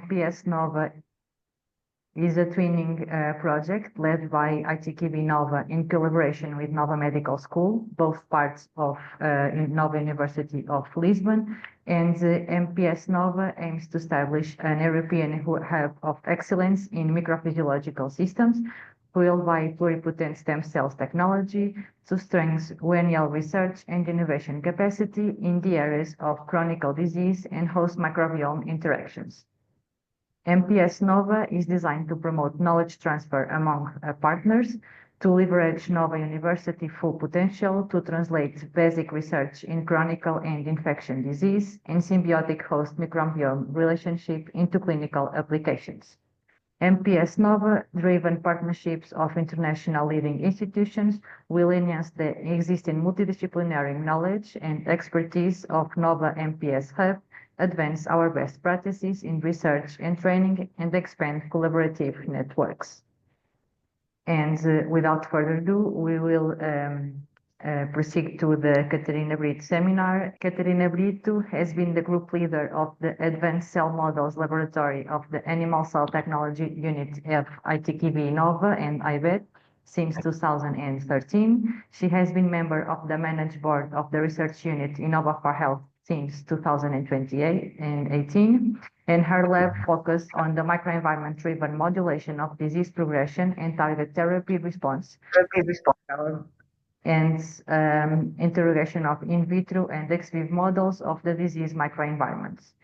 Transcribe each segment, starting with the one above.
MPS Nova is a twinning project led by ITKB Nova in collaboration with Nova Medical School, both parts of Nova University of Lisbon. And MPS Nova aims to establish an European hub of excellence in microphysiological systems, fueled by pluripotent stem cells technology to strengthen ONL research and innovation capacity in the areas of chronic disease and host microbiome interactions. MPS Nova is designed to promote knowledge transfer among partners, to leverage Nova University full potential to translate basic research in chronic and infection disease and symbiotic host microbiome relationship into clinical applications. MPS Nova-driven partnerships of international leading institutions will enhance the existing multidisciplinary knowledge and expertise of Nova MPS Hub, advance our best practices in research and training, and expand collaborative networks. And without further ado, we will proceed to the Catarina Brito seminar. Catarina Brito has been the group leader of the Advanced Cell Models Laboratory of the Animal Cell Technology Unit of ITKB Nova and IBET since 2013. She has been member of the Managed Board of the Research Unit in Nova for Health since 2018, and her lab focused on the microenvironment-driven modulation of disease progression and target therapy response, and interrogation of in vitro and ex vivo models of the disease microenvironments.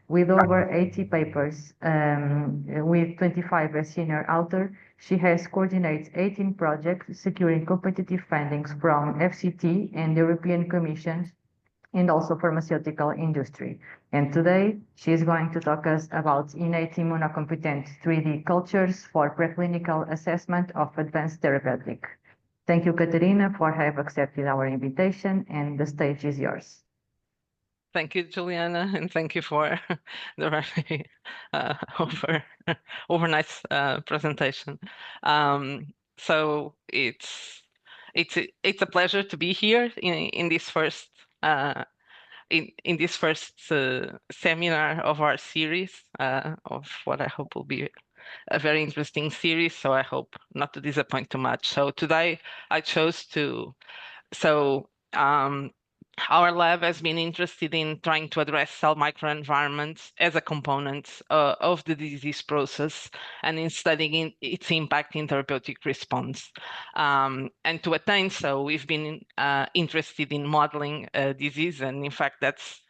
With over 80 papers, with 25 as senior author, she has coordinated 18 projects, securing competitive fundings from FCT and the European Commission, and also pharmaceutical industry. And today, she is going to talk us about innate immunocompetent 3D cultures for preclinical assessment of advanced therapeutic. Thank you, Catarina, for having accepted our invitation, and the stage is yours. Thank you, Juliana, and thank you for the very over nice presentation. So it's a pleasure to be here in this first seminar of our series of what I hope will be a very interesting series. So I hope not to disappoint too much. So today I chose to our lab has been interested in trying to address cell microenvironments as a component of the disease process and in studying its impact in therapeutic response. And to attain so, we've been interested in modeling disease, and in fact, that's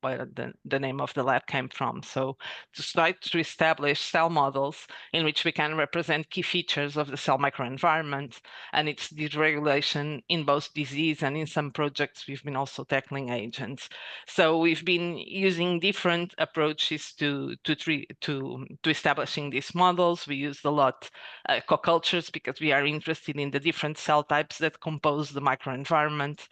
where the name of the lab came from. So to start to establish cell models in which we can represent key features of the cell microenvironment and its dysregulation in both disease, and in some projects we've been also tackling agents. So we've been using different approaches to establishing these models. We used a lot co-cultures because we are interested in the different cell types that compose the microenvironment.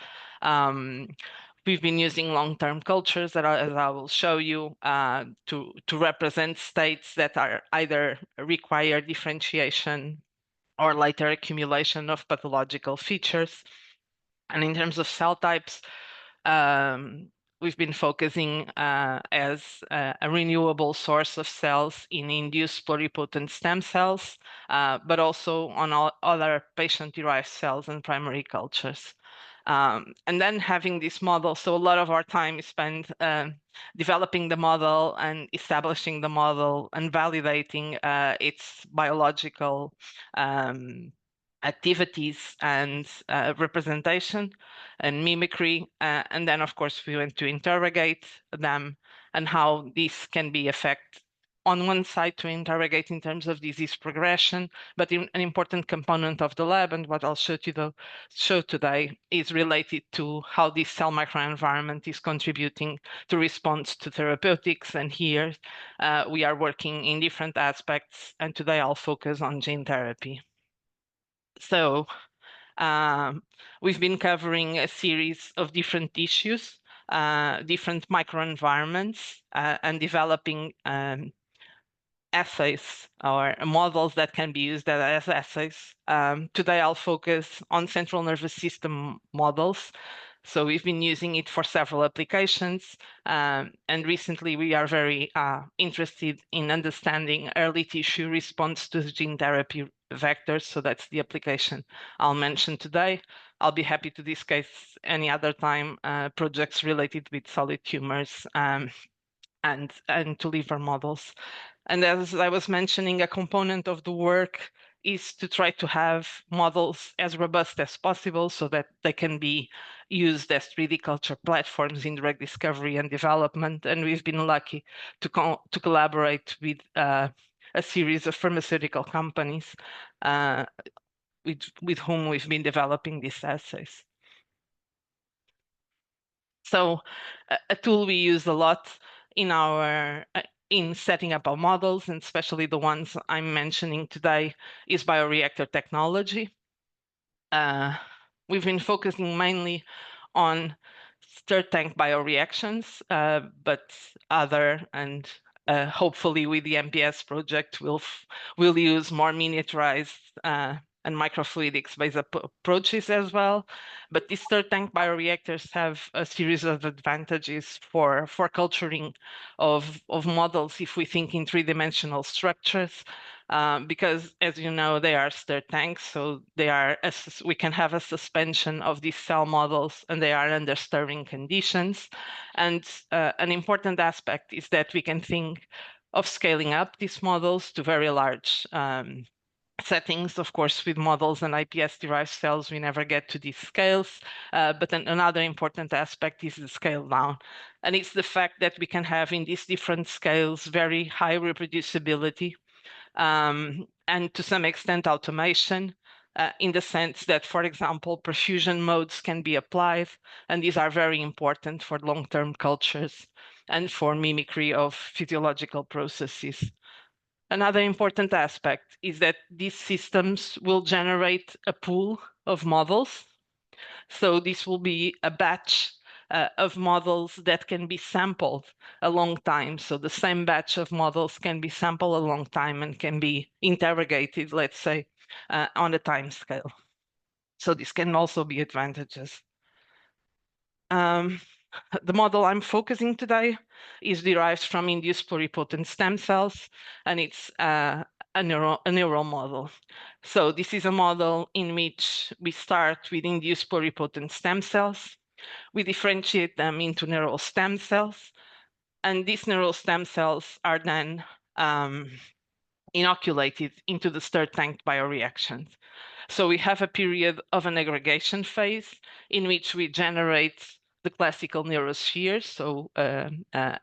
We've been using long-term cultures that, as I will show you, to represent states that are either require differentiation or later accumulation of pathological features. And in terms of cell types, we've been focusing as a renewable source of cells in induced pluripotent stem cells, but also on all other patient-derived cells and primary cultures. And then having this model, so a lot of our time is spent developing the model and establishing the model and validating its biological activities and representation and mimicry. And then, of course, we went to interrogate them and how this can be affected on one side to interrogate in terms of disease progression, but an important component of the lab, and what I'll show today, is related to how this cell microenvironment is contributing to response to therapeutics. And here we are working in different aspects, and today I'll focus on gene therapy. So we've been covering a series of different tissues, different microenvironments, and developing assays or models that can be used as assays. Today I'll focus on central nervous system models. So we've been using it for several applications. And recently we are very interested in understanding early tissue response to gene therapy vectors. So that's the application I'll mention today. I'll be happy to discuss any other time projects related with solid tumors and to liver models. And as I was mentioning, a component of the work is to try to have models as robust as possible so that they can be used as 3D culture platforms in drug discovery and development. And we've been lucky to collaborate with a series of pharmaceutical companies with whom we've been developing these assays. So a tool we use a lot in our in setting up our models, and especially the ones I'm mentioning today, is bioreactor technology. We've been focusing mainly on stirred tank bioreactions, but other and hopefully with the MPS project, we'll use more miniaturized and microfluidics-based approaches as well. But these stirred tank bioreactors have a series of advantages for culturing of models if we think in three-dimensional structures. Because, as you know, they are stirred tanks, so we can have a suspension of these cell models, and they are under stirring conditions. And an important aspect is that we can think of scaling up these models to very large settings. Of course, with models and iPS-derived cells, we never get to these scales. But another important aspect is the scale down. And it's the fact that we can have in these different scales very high reproducibility. And to some extent automation, in the sense that, for example, perfusion modes can be applied, and these are very important for long-term cultures and for mimicry of physiological processes. Another important aspect is that these systems will generate a pool of models. So this will be a batch of models that can be sampled a long time. So the same batch of models can be sampled a long time and can be interrogated, let's say, on a time scale. So this can also be advantages. The model I'm focusing today is derived from induced pluripotent stem cells, and it's a neural model. So this is a model in which we start with induced pluripotent stem cells. We differentiate them into neural stem cells, and these neural stem cells are then inoculated into the stirred tank bioreactions. So we have a period of an aggregation phase in which we generate the classical neurospheres, so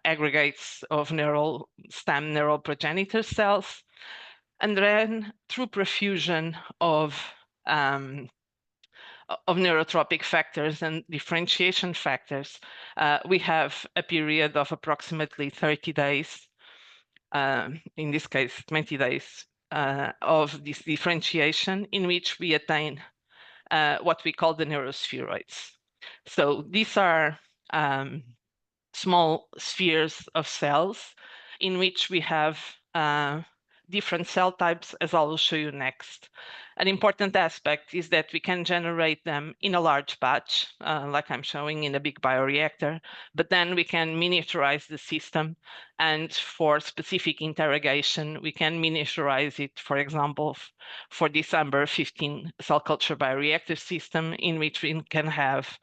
aggregates of neural progenitor cells. And then through perfusion of neurotropic factors and differentiation factors, we have a period of approximately 30 days, in this case, 20 days, of this differentiation in which we attain what we call the neurospheroids. So these are small spheres of cells in which we have different cell types, as I will show you next. An important aspect is that we can generate them in a large batch, like I'm showing in a big bioreactor, but then we can miniaturize the system. And for specific interrogation, we can miniaturize it, for example, for this AMBER 15 cell culture bioreactor system, in which we can have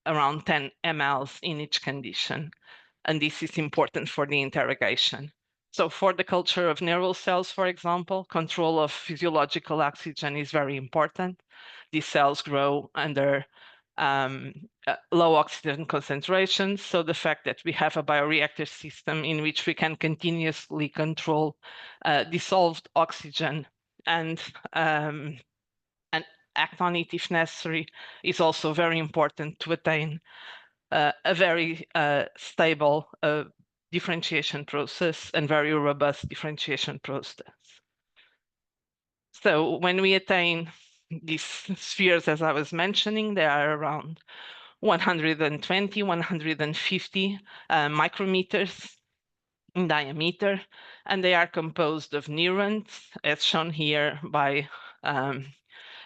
around 10 mLs in each condition. And this is important for the interrogation. So for the culture of neural cells, for example, control of physiological oxygen is very important. These cells grow under low oxygen concentrations. So the fact that we have a bioreactor system in which we can continuously control dissolved oxygen and act on it if necessary is also very important to attain a very stable differentiation process and very robust differentiation process. So when we attain these spheres, as I was mentioning, they are around 120, 150 micrometers in diameter, and they are composed of neurons, as shown here by the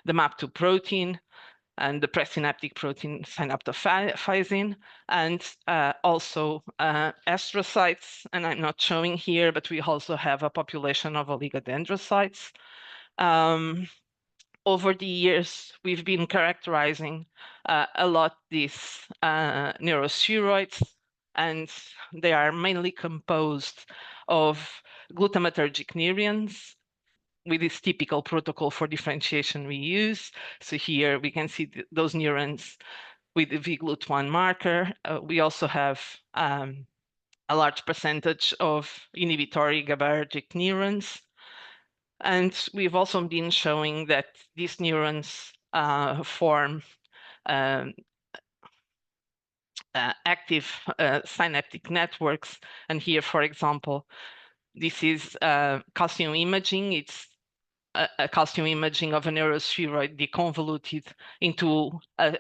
MAP2 protein, and the presynaptic protein synaptophysin, and also astrocytes. And I'm not showing here, but we also have a population of oligodendrocytes. Over the years, we've been characterizing a lot these neurospheroids, and they are mainly composed of glutamatergic neurons with this typical protocol for differentiation we use. So here we can see those neurons with the VGLUT1 marker. We also have a large percentage of inhibitory GABAergic neurons. And we've also been showing that these neurons form active synaptic networks. And here, for example, this is calcium imaging. It's a calcium imaging of a neurospheroid deconvoluted into a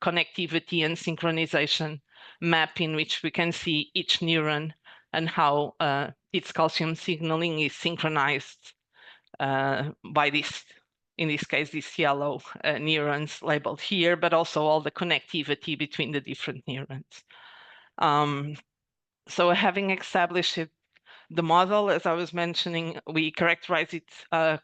connectivity and synchronization map in which we can see each neuron and how its calcium signaling is synchronized by this, in this case, these yellow neurons labeled here, but also all the connectivity between the different neurons. So having established the model, as I was mentioning, we characterize it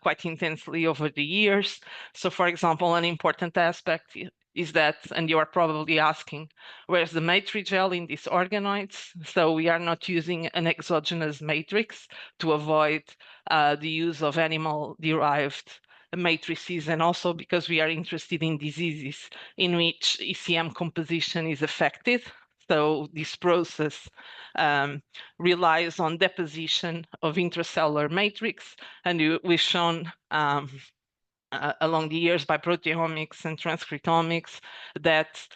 quite intensely over the years. So for example, an important aspect is that, and you are probably asking, where's the matrix gel in these organoids? So we are not using an exogenous matrix to avoid the use of animal-derived matrices, and also because we are interested in diseases in which ECM composition is affected. So this process relies on deposition of intracellular matrix, and we've shown along the years by proteomics and transcriptomics that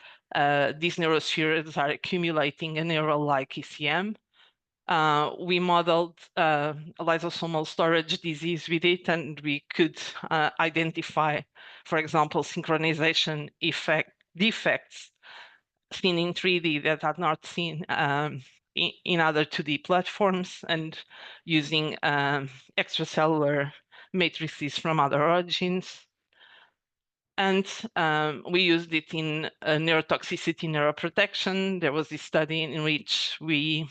these neurospheroids are accumulating a neural-like ECM. We modeled lysosomal storage disease with it, and we could identify, for example, synchronization defects seen in 3D that are not seen in other 2D platforms, and using extracellular matrices from other origins. And we used it in neurotoxicity, neuroprotection. There was this study in which we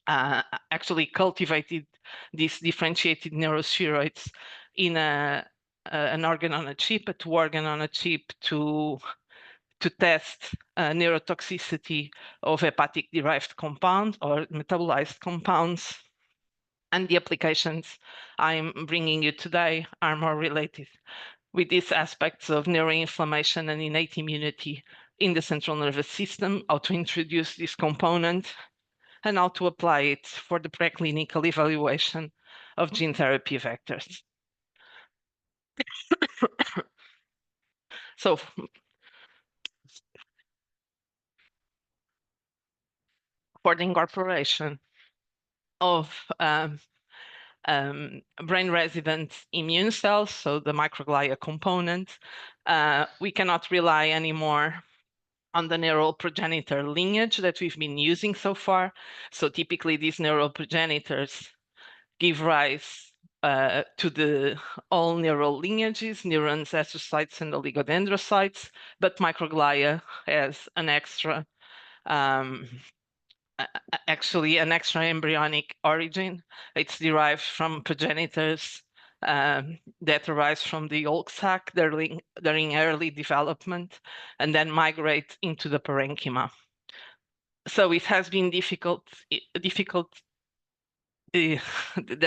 actually cultivated these differentiated neurospheroids in an organ on a chip, a 2 organ on a chip, to test neurotoxicity of hepatic-derived compounds or metabolized compounds. And the applications I'm bringing you today are more related with these aspects of neuroinflammation and innate immunity in the central nervous system, how to introduce this component, and how to apply it for the preclinical evaluation of gene therapy vectors. So for the incorporation of brain-resident immune cells, so the microglia component, we cannot rely anymore on the neural progenitor lineage that we've been using so far. So typically these neural progenitors give rise to the all neural lineages, neurons, astrocytes, and oligodendrocytes, but microglia has an extra actually an extra embryonic origin. It's derived from progenitors that arise from the yolk sac during early development and then migrate into the parenchyma. So it has been there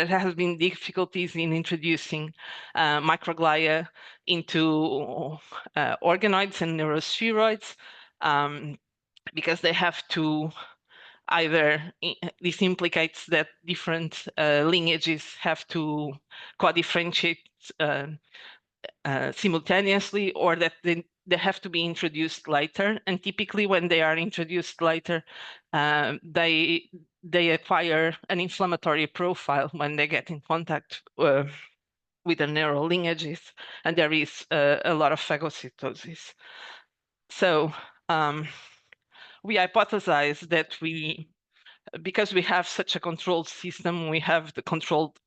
has been difficulties in introducing microglia into organoids and neurospheroids because they have to either, this implicates that different lineages have to co-differentiate simultaneously, or that they have to be introduced later. And typically when they are introduced later, they acquire an inflammatory profile when they get in contact with the neural lineages, and there is a lot of phagocytosis. So we hypothesize that because we have such a controlled system, we have the controlled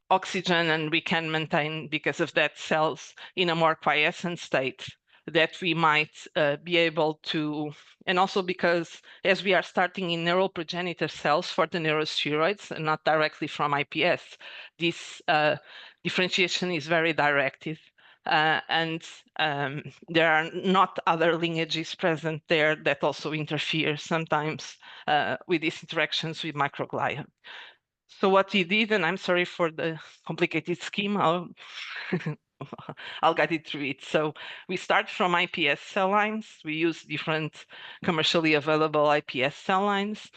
oxygen, and we can maintain, because of that, cells in a more quiescent state that we might be able to, and also because as we are starting in neural progenitor cells for the neurospheroids and not directly from iPS, this differentiation is very directed. And there are not other lineages present there that also interfere sometimes with these interactions with microglia. So what we did, and I'm sorry for the complicated scheme, I'll guide it through it. So we start from iPS cell lines. We use different commercially available iPS cell lines.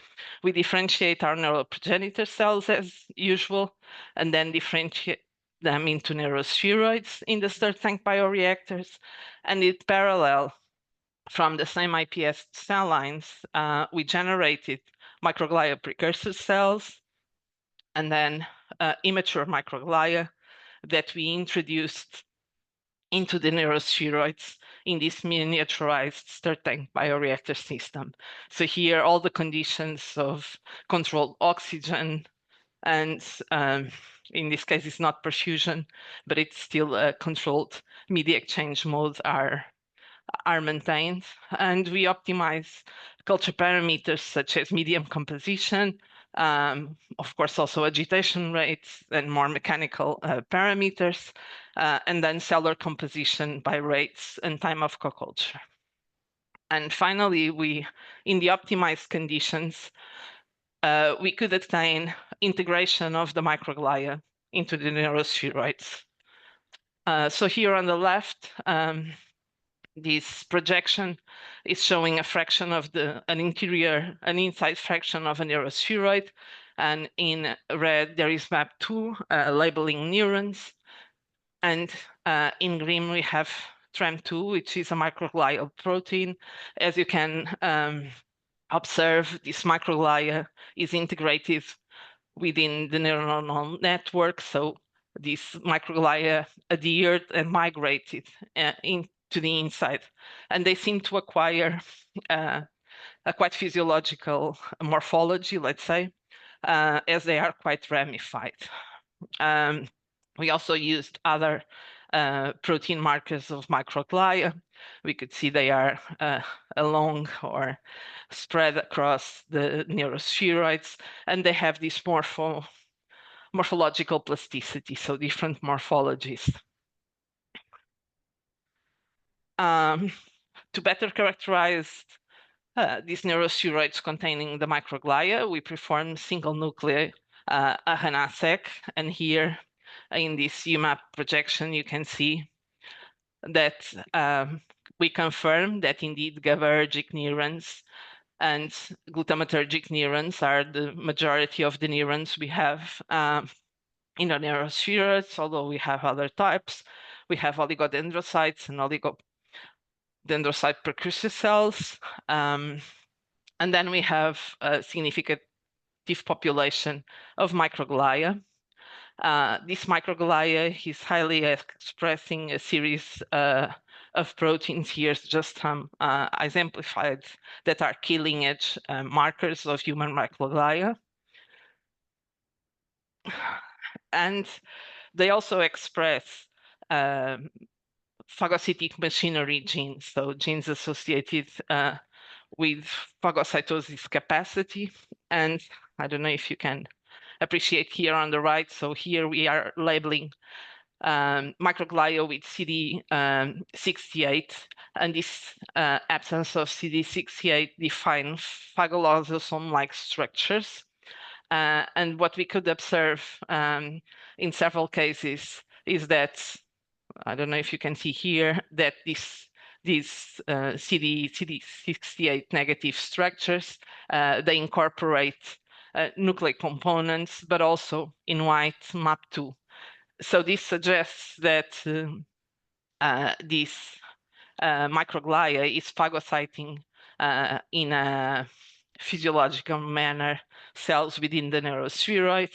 We differentiate our neural progenitor cells as usual, and then differentiate them into neurospheroids in the stirred tank bioreactors. And in parallel, from the same iPS cell lines, we generated microglia precursor cells, and then immature microglia that we introduced into the neurospheroids in this miniaturized stirred tank bioreactor system. So here, all the conditions of controlled oxygen, and in this case, it's not perfusion, but it's still a controlled media exchange mode are maintained. And we optimize culture parameters such as medium composition, of course, also agitation rates and more mechanical parameters, and then cellular composition by rates and time of co-culture. And finally, in the optimized conditions, we could attain integration of the microglia into the neurospheroids. So here on the left, this projection is showing a fraction of an inside fraction of a neurospheroid. And in red, there is MAP2 labeling neurons. And in green, we have TREM2, which is a microglial protein. As you can observe, this microglia is integrated within the neuronal network. So these microglia adhered and migrated into the inside. And they seem to acquire a quite physiological morphology, let's say, as they are quite ramified. We also used other protein markers of microglia. We could see they are along or spread across the neurospheroids, and they have this morphological plasticity, so different morphologies. To better characterize these neurospheroids containing the microglia, we perform single nuclear RNA-seq, and here in this UMAP projection, you can see that we confirm that indeed GABAergic neurons and glutamatergic neurons are the majority of the neurons we have in the neurospheroids, although we have other types. We have oligodendrocytes and oligodendrocyte precursor cells. And then we have a significant population of microglia. This microglia is highly expressing a series of proteins here, just exemplified, that are key lineage markers of human microglia. And they also express phagocytic machinery genes, so genes associated with phagocytosis capacity. And I don't know if you can appreciate here on the right. So here we are labeling microglia with CD68, and this absence of CD68 defines phagolysosome-like structures. And what we could observe in several cases is that, I don't know if you can see here, that these CD68 negative structures, they incorporate nucleic components, but also in white MAP2. So this suggests that this microglia is phagocyting in a physiological manner cells within the neurospheroid.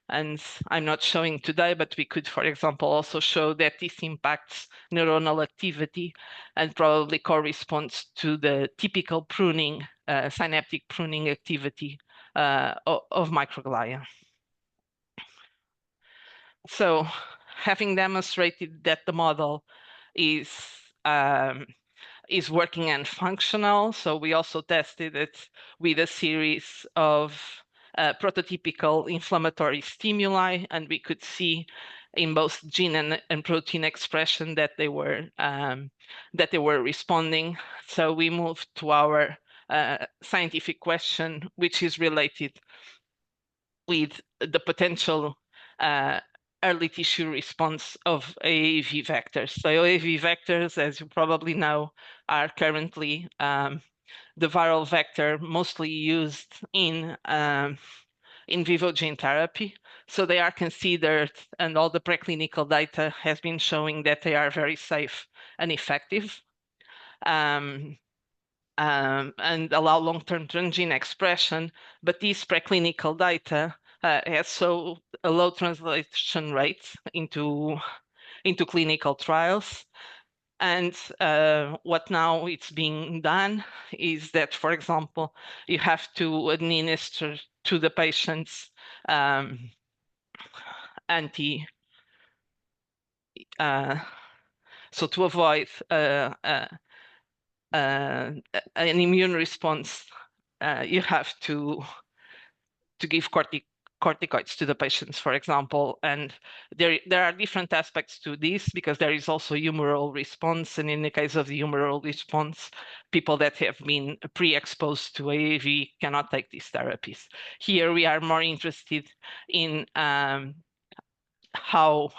And I'm not showing today, but we could, for example, also show that this impacts neuronal activity and probably corresponds to the typical pruning, synaptic pruning activity of microglia. So having demonstrated that the model is is working and functional. So we also tested it with a series of prototypical inflammatory stimuli, and we could see in both gene and protein expression that they were responding. So we moved to our scientific question, which is related with the potential early tissue response of AAV vectors. So AAV vectors, as you probably know, are currently the viral vector mostly used in vivo gene therapy. So they are considered, and all the preclinical data has been showing that they are very safe and effective. And allow long-term transgene expression, but these preclinical data has so a low translation rate into clinical trials. And what now it's being done is that, for example, you have to administer to the patients so to avoid an immune response, you have to give corticoids to the patients, for example. And there are different aspects to this, because there is also humoral response. And in the case of the humoral response, people that have been pre-exposed to AAV cannot take these therapies. Here we are more interested in how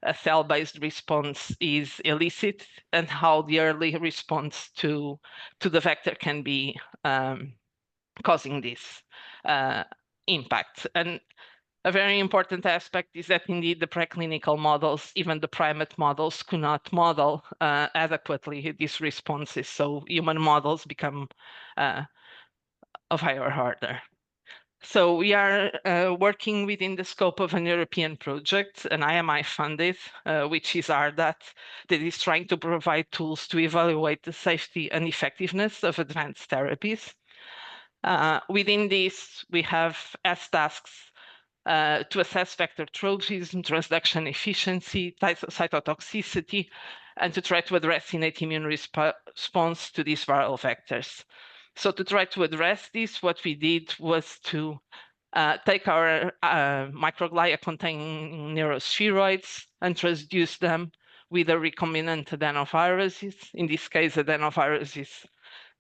a cell-based response is elicit, and how the early response to the vector can be causing this impact. And a very important aspect is that indeed the preclinical models, even the primate models, could not model adequately these responses. So human models become of higher order. So we are working within the scope of an European project, an IMI funded, which is RDAT, that is trying to provide tools to evaluate the safety and effectiveness of advanced therapies. Within this, we have as tasks to assess vector tropism, transduction efficiency, cytotoxicity, and to try to address innate immune response to these viral vectors. So to try to address this, what we did was to take our microglia containing neurospheroids and transduce them with a recombinant adenoviruses, in this case adenoviruses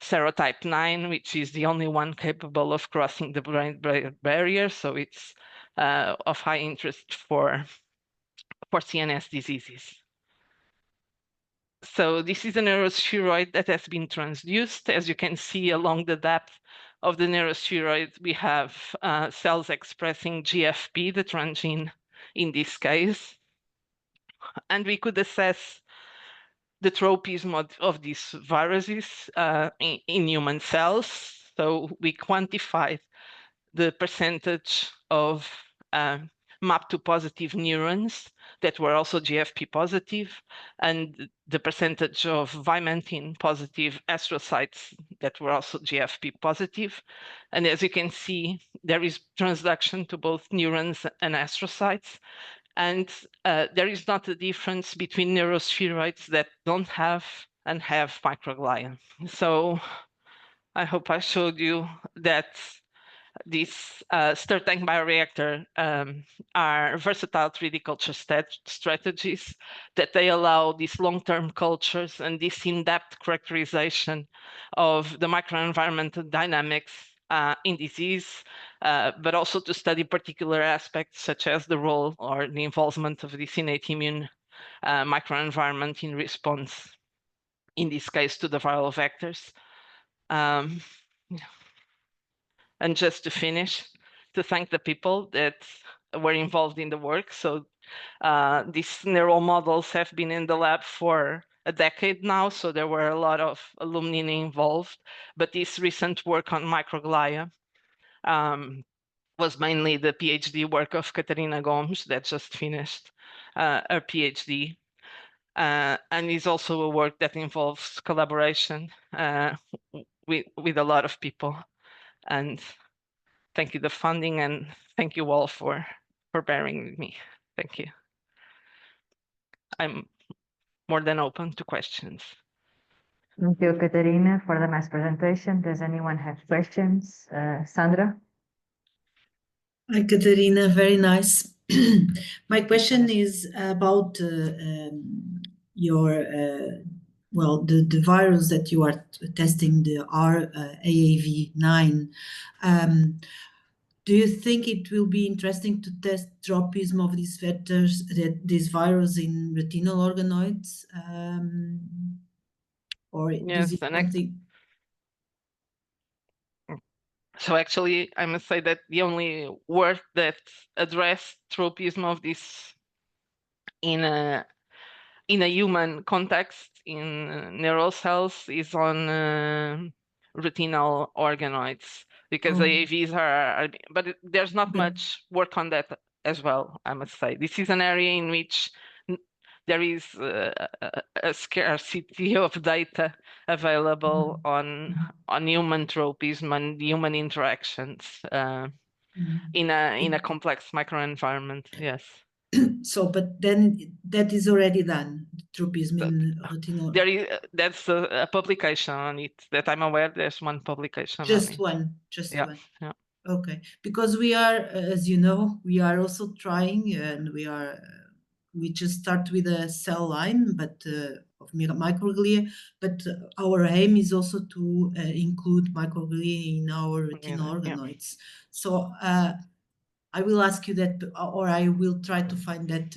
serotype 9, which is the only one capable of crossing the blood-brain barrier. So it's of high interest for CNS diseases. So this is a neurospheroid that has been transduced. As you can see along the depth of the neurospheroid, we have cells expressing GFP, the transgene in this case. And we could assess the tropism of these viruses in human cells. So we quantified the percentage of MAP2 positive neurons that were also GFP positive, and the percentage of vimentin positive astrocytes that were also GFP positive. And as you can see, there is transduction to both neurons and astrocytes. And there is not a difference between neurospheroids that don't have and have microglia. So I hope I showed you that these stir-tank bioreactor are versatile 3D culture strategies, that they allow these long-term cultures and this in-depth characterization of the microenvironmental dynamics in disease, but also to study particular aspects such as the role or the involvement of this innate immune microenvironment in response, in this case, to the viral vectors. And just to finish, to thank the people that were involved in the work. So these neural models have been in the lab for a decade now, so there were a lot of alumni involved. But this recent work on microglia was mainly the PhD work of Catarina Gomes that just finished her PhD. And is also a work that involves collaboration with a lot of people. And thank you, the funding, and thank you all for bearing with me. Thank you. I'm more than open to questions. Thank you, Catarina, for the nice presentation. Does anyone have questions? Sandra? Hi, Catarina, very nice. My question is about your, well, the virus that you are testing, the RAAV9. Do you think it will be interesting to test tropism of these vectors, this virus in retinal organoids? Or Yes, is it something? So actually, I must say that the only work that addressed tropism of this in a human context in neural cells is on retinal organoids, because Oh. AAVs are but there's not Okay. much work on that as well, I must say. This is an area in which there is a scarcity of data available on human tropism and human interactions in a complex microenvironment. Yes. So, but then that is already done, tropism in retinal. There is that's a publication on it that I'm aware. There's one publication Just on it. one, just Yeah, one. yeah. Okay, because we are, as you know, we are also trying, and we just start with a cell line, but of microglia. But our aim is also to include microglia in our retinal Yeah. organoids. So I will ask you that, or I will try to find that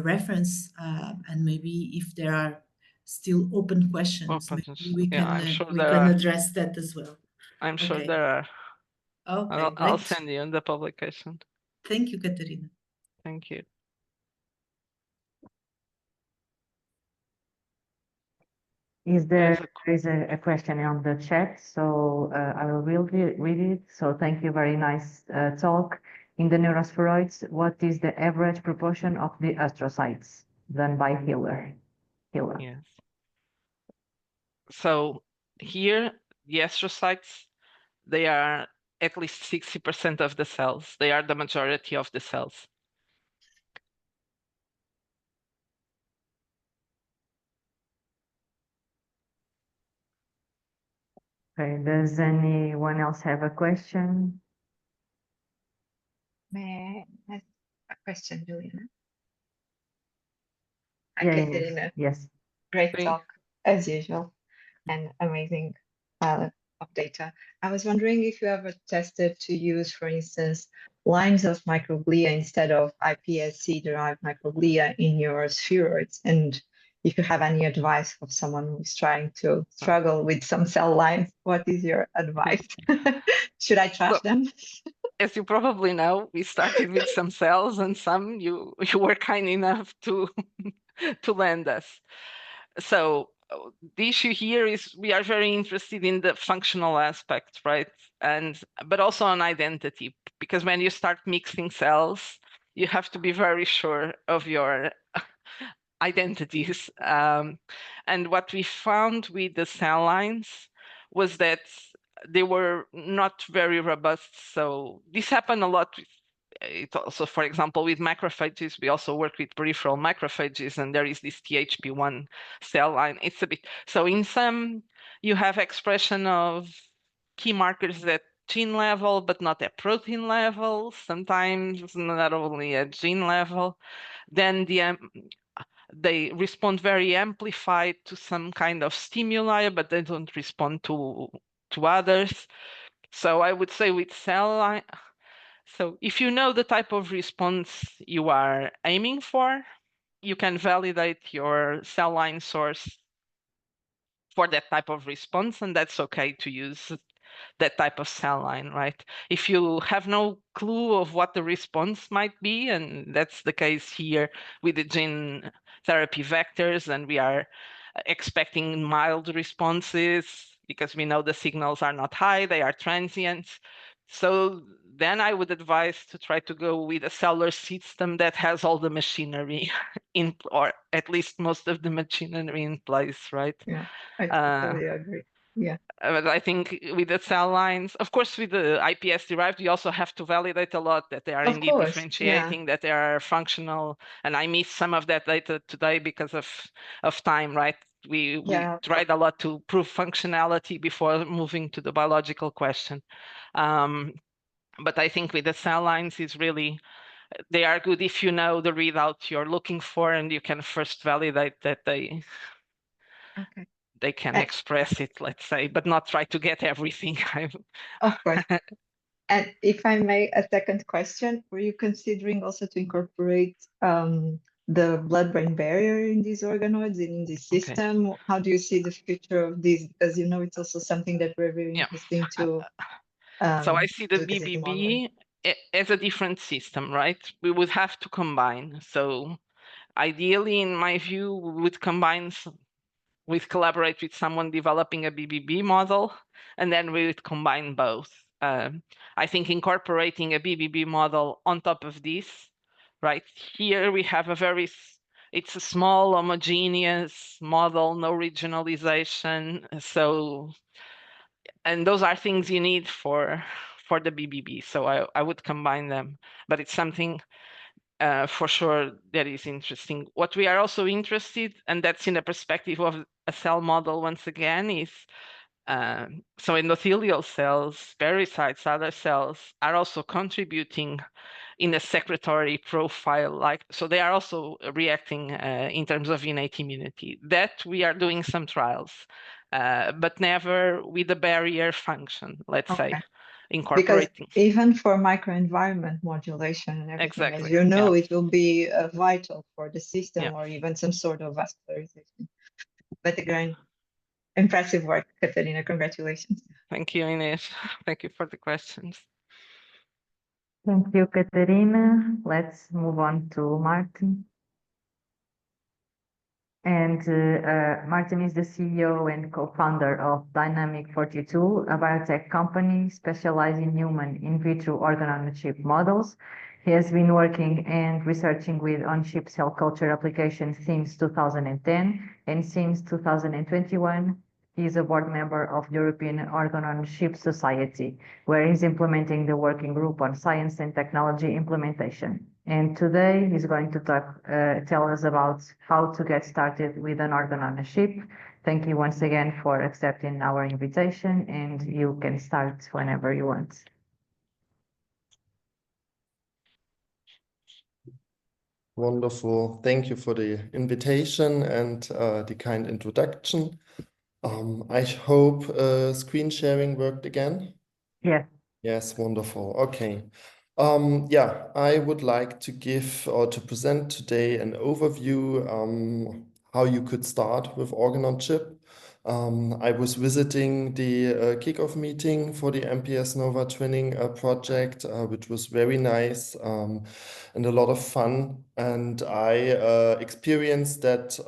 reference, and maybe if there are still open questions, maybe we Yeah, can I'm sure we there can are. address that as well. I'm sure Okay. there are. Okay, I'll great. send you the publication. Thank you, Catarina. Thank you. There is a question on the chat, so I will read it. So thank you, very nice talk. In the neurospheroids, what is the average proportion of the astrocytes done by Hiller? Yes. So here, the astrocytes, they are at least 60% of the cells. They are the majority of the cells. Okay, does anyone else have a question? May I ask a question, Juliana? Yeah, Catarina. yes. Great talk, as usual, and amazing of data. I was wondering if you ever tested to use, for instance, lines of microglia instead of iPSC-derived microglia in your spheroids, and if you have any advice of someone who's trying to struggle with some cell lines, what is your advice? Should I trust them? As you probably know, we started with some cells, and some you were kind enough to lend us. So the issue here is we are very interested in the functional aspect, right? But also on identity, because when you start mixing cells, you have to be very sure of your identities. And what we found with the cell lines was that they were not very robust. So this happened a lot with it also, for example, with macrophages, we also work with peripheral macrophages, and there is this THP1 cell line. It's a bit, so in some, you have expression of key markers at gene level, but not at protein level, sometimes not only at gene level. Then they respond very amplified to some kind of stimuli, but they don't respond to others. So I would say with cell line, so if you know the type of response you are aiming for, you can validate your cell line source for that type of response, and that's okay to use that type of cell line, right? If you have no clue of what the response might be, and that's the case here with the gene therapy vectors, and we are expecting mild responses because we know the signals are not high, they are transient. So then I would advise to try to go with a cellular system that has all the machinery in, or at least most of the machinery in place, right? Yeah, I totally agree. Yeah. But I think with the cell lines, of course, with the IPS derived, you also have to validate a lot that they are indeed differentiating, that they are functional. And I missed some of that data today because of time, right? We Yeah. tried a lot to prove functionality before moving to the biological question. But I think with the cell lines is really, they are good if you know the readout you're looking for and you can first validate that they can express it, let's say, but not try to get everything. Of course. And if I may, a second question, were you considering also to incorporate the blood-brain barrier in these organoids in this system? How do you see the future of this? Because you know it's also something that we're very interesting to. So I see the BBB as a different system, right? We would have to combine. So ideally, in my view, we would collaborate with someone developing a BBB model, and then we would combine both. I think incorporating a BBB model on top of this, right? Here we have it's a small homogeneous model, no regionalization. So, and those are things you need for the BBB. So I would combine them, but it's something for sure that is interesting. What we are also interested, and that's in the perspective of a cell model once again, is so endothelial cells, pericytes, other cells are also contributing in a secretory profile, so they are also reacting in terms of innate immunity. That we are doing some trials, but never with the barrier function, let's say, incorporating. Because even for microenvironment modulation and everything, as you know, it will be vital for the system or even some sort of vascularization. But again, impressive work, Catarina. Congratulations. Thank you, Inês. Thank you for the questions. Thank you, Catarina. Let's move on to Martin. And Martin is the CEO and co-founder of Dynamic 42, a biotech company specialized in human in vitro organ-on-a-chip models. He has been working and researching with on-chip cell culture applications since 2010, and since 2021, he is a board member of the European Organ-on-a-Chip Society, where he's implementing the working group on science and technology implementation. And today he's going to tell us about how to get started with an organ-on-a-chip. Thank you once again for accepting our invitation, and you can start whenever you want. Wonderful. Thank you for the invitation and the kind introduction. I hope screen sharing worked again. Yeah. Yes, wonderful. Okay. Yeah, I would like to give or to present today an overview how you could start with organ-on-chip. I was visiting the kickoff meeting for the MPS Nova twinning project, which was very nice and a lot of fun. And I experienced that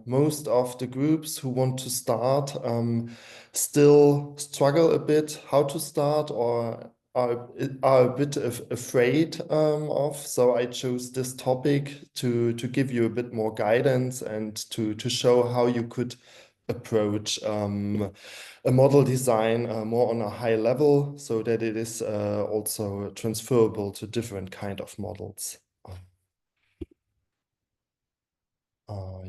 most of the groups who want to start still struggle a bit how to start or are a bit afraid of. So I chose this topic to give you a bit more guidance and to show how you could approach a model design more on a high level so that it is also transferable to different kind of models.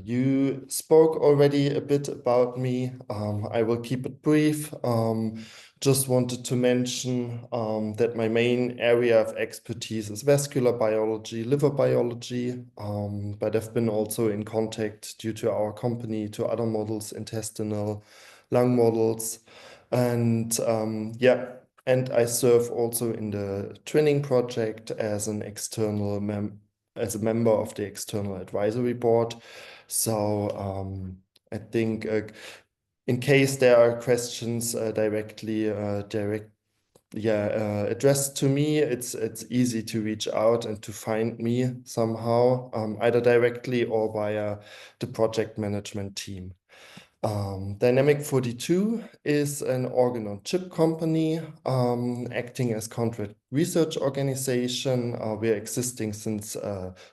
You spoke already a bit about me. I will keep it brief. Just wanted to mention that my main area of expertise is vascular biology, liver biology, but I've been also in contact due to our company to other models, intestinal, lung models. And yeah, and I serve also in the twinning project as an external as a member of the external advisory board. So I think in case there are questions directly addressed to me, it's easy to reach out and to find me somehow, either directly or via the project management team. Dynamic 42 is an organ-on-chip company acting as contract research organization. We're existing since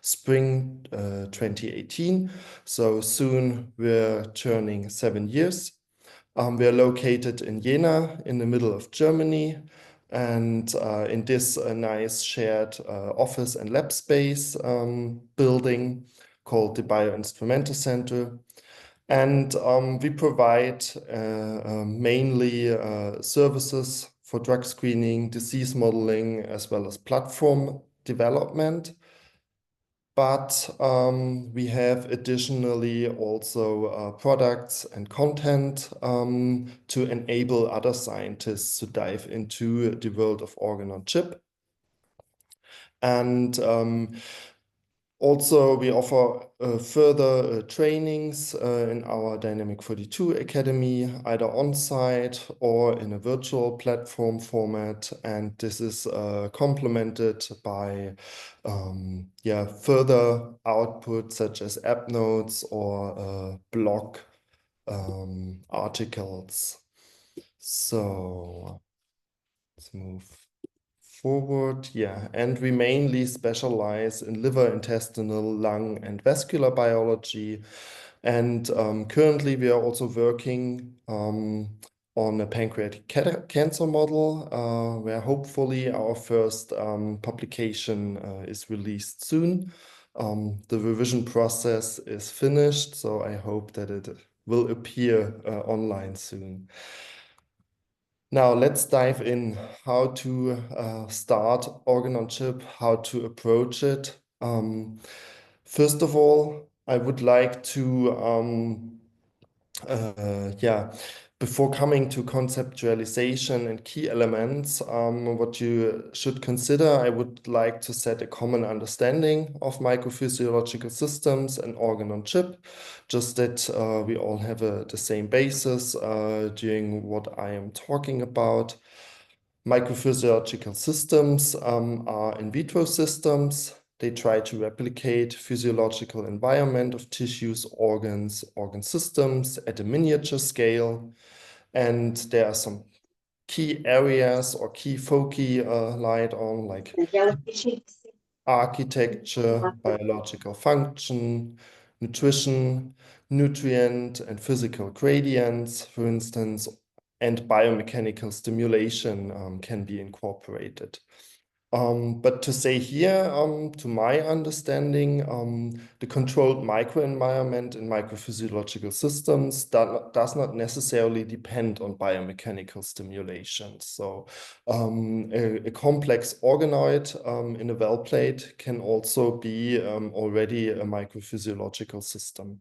spring 2018, so soon we're turning 7 years. We're located in Jena, in the middle of Germany, and in this nice shared office and lab space building called the Bioinstrumental Center. And we provide mainly services for drug screening, disease modeling, as well as platform development. But we have additionally also products and content to enable other scientists to dive into the world of organ on chip. And also, we offer further trainings in our Dynamic 42 Academy, either on-site or in a virtual platform format. And this is complemented by further output such as app notes or blog articles. So let's move forward. Yeah, and we mainly specialize in liver, intestinal, lung, and vascular biology. And currently, we are also working on a pancreatic cancer model, where hopefully our first publication is released soon. The revision process is finished, so I hope that it will appear online soon. Now let's dive in how to start organ on chip, how to approach it. First of all, I would like to before coming to conceptualization and key elements, what you should consider, I would like to set a common understanding of microphysiological systems and organ on chip, just that we all have the same basis during what I am talking about. Microphysiological systems are in vitro systems. They try to replicate physiological environment of tissues, organs, organ systems at a miniature scale. And there are some key areas or key foci light on, like architecture, biological function, nutrition, nutrient and physical gradients, for instance, and biomechanical stimulation can be incorporated. But to say here, to my understanding, the controlled microenvironment in microphysiological systems does not necessarily depend on biomechanical stimulation. So a complex organoid in a well plate can also be already a microphysiological system.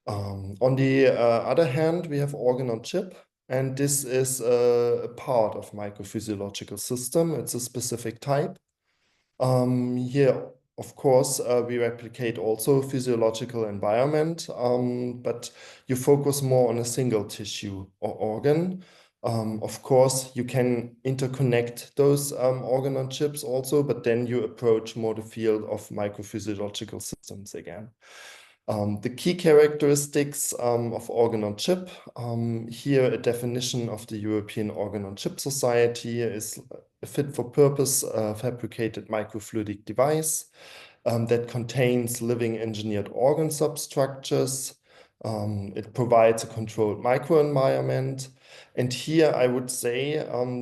On the other hand, we have organ on chip. And this is a part of microphysiological system. It's a specific type. Here, of course, we replicate also physiological environment, but you focus more on a single tissue or organ. Of course, you can interconnect those organ on chips also, but then you approach more the field of microphysiological systems again. The key characteristics of organ on chip. Here, a definition of the European Organ on Chip Society is a fit-for-purpose fabricated microfluidic device that contains living engineered organ substructures. It provides a controlled microenvironment. And here I would say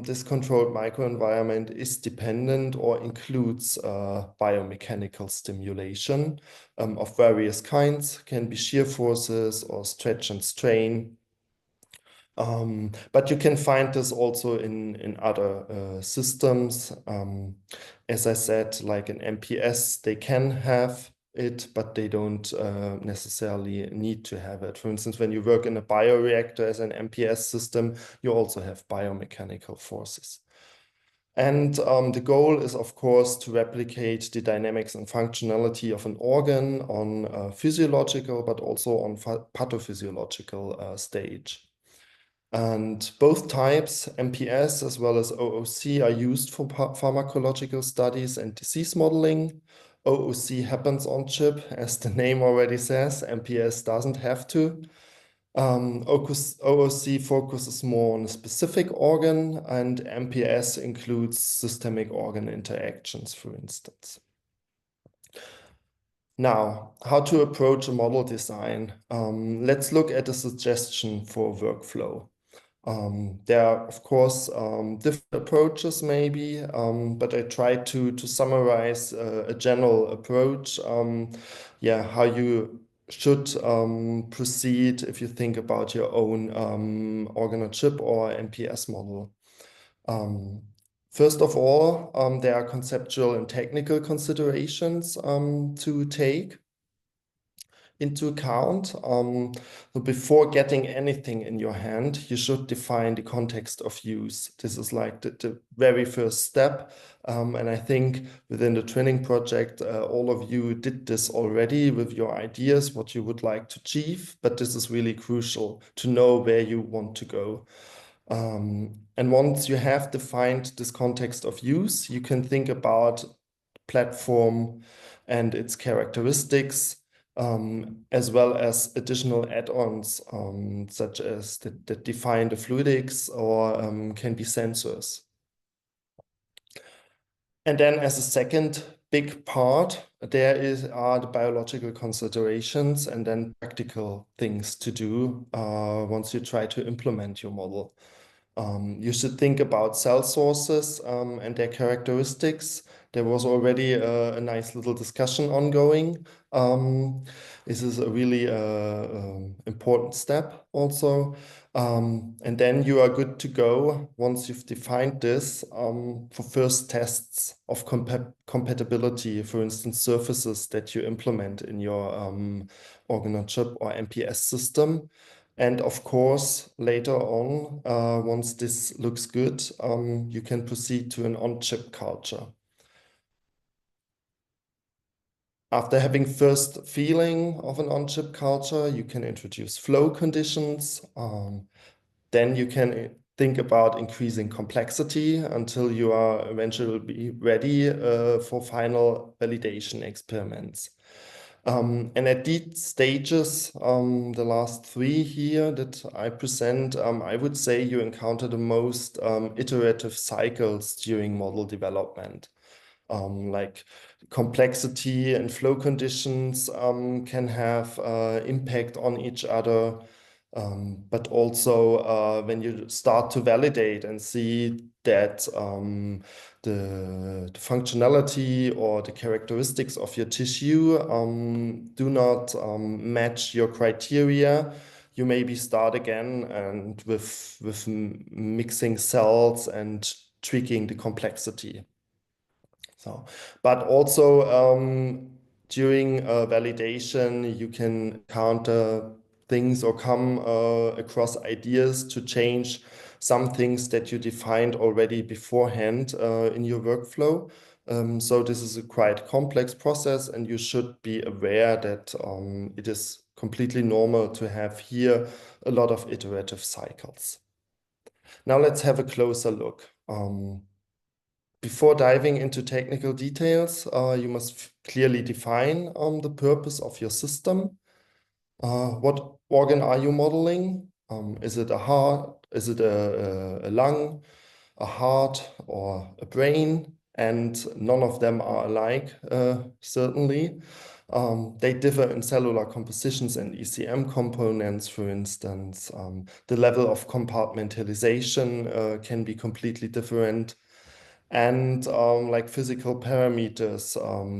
this controlled microenvironment is dependent or includes biomechanical stimulation of various kinds, can be shear forces or stretch and strain. But you can find this also in other systems. As I said, like in MPS, they can have it, but they don't necessarily need to have it. For instance, when you work in a bioreactor as an MPS system, you also have biomechanical forces. And the goal is, of course, to replicate the dynamics and functionality of an organ on physiological, but also on pathophysiological stage. And both types, MPS as well as OOC, are used for pharmacological studies and disease modeling. OOC happens on chip, as the name already says. MPS doesn't have to. OOC focuses more on a specific organ, and MPS includes systemic organ interactions, for instance. Now, how to approach a model design. Let's look at a suggestion for workflow. There are, of course, different approaches maybe, but I try to summarize a general approach, how you should proceed if you think about your own organ-on-chip or MPS model. First of all, there are conceptual and technical considerations to take into account. So before getting anything in your hand, you should define the context of use. This is like the very first step. And I think within the training project, all of you did this already with your ideas, what you would like to achieve. But this is really crucial to know where you want to go. And once you have defined this context of use, you can think about platform and its characteristics, as well as additional add-ons, such as that define the fluidics or can be sensors. And then as a second big part, are the biological considerations and then practical things to do once you try to implement your model. You should think about cell sources and their characteristics. There was already a nice little discussion ongoing. This is a really important step also. And then you are good to go once you've defined this for first tests of compatibility, for instance, surfaces that you implement in your organ-on-chip or MPS system. And of course, later on, once this looks good, you can proceed to an on-chip culture. After having first feeling of an on-chip culture, you can introduce flow conditions. Then you can think about increasing complexity until you are eventually ready for final validation experiments. And at these stages, the last three here that I present, I would say you encounter the most iterative cycles during model development. Like complexity and flow conditions can have impact on each other. But also when you start to validate and see that the functionality or the characteristics of your tissue do not match your criteria, you maybe start again and with mixing cells and tweaking the complexity. So, but also during validation, you can encounter things or come across ideas to change some things that you defined already beforehand in your workflow. So this is a quite complex process, and you should be aware that it is completely normal to have here a lot of iterative cycles. Now let's have a closer look. Before diving into technical details, you must clearly define the purpose of your system. What organ are you modeling? Is it a heart? Is it a lung, a heart, or a brain? And none of them are alike, certainly. They differ in cellular compositions and ECM components, for instance. The level of compartmentalization can be completely different. And like physical parameters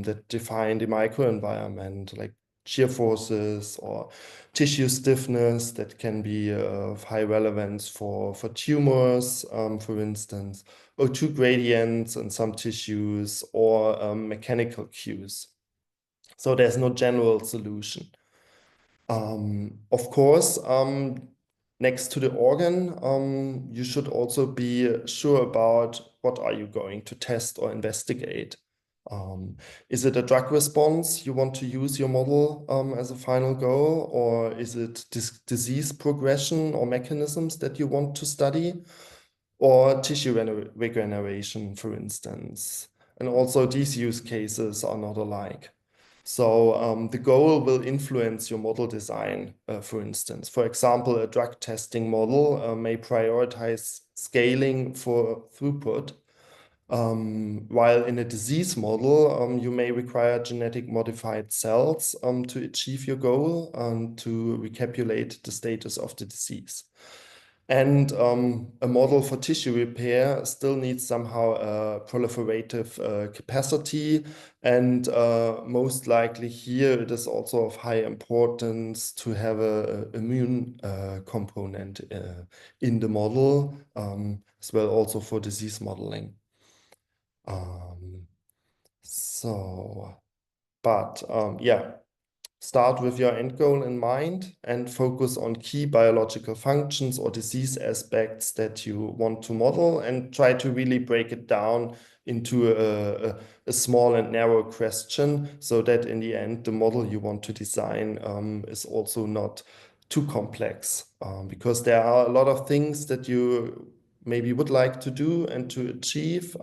that define the microenvironment, like shear forces or tissue stiffness that can be of high relevance for tumors, for instance, O2 gradients in some tissues, or mechanical cues. So there's no general solution. Of course, next to the organ, you should also be sure about what are you going to test or investigate. Is it a drug response you want to use your model as a final goal, or is it disease progression or mechanisms that you want to study, or tissue regeneration, for instance? And also these use cases are not alike. So the goal will influence your model design, for instance. For example, a drug testing model may prioritize scaling for throughput, while in a disease model, you may require genetic modified cells to achieve your goal and to recapitulate the status of the disease. And a model for tissue repair still needs somehow a proliferative capacity. And most likely here, it is also of high importance to have a immune component in the model, as well also for disease modeling. Yeah. Start with your end goal in mind and focus on key biological functions or disease aspects that you want to model, and try to really break it down into a small and narrow question, so that in the end, the model you want to design is also not too complex, because there are a lot of things that you maybe would like to do and to achieve,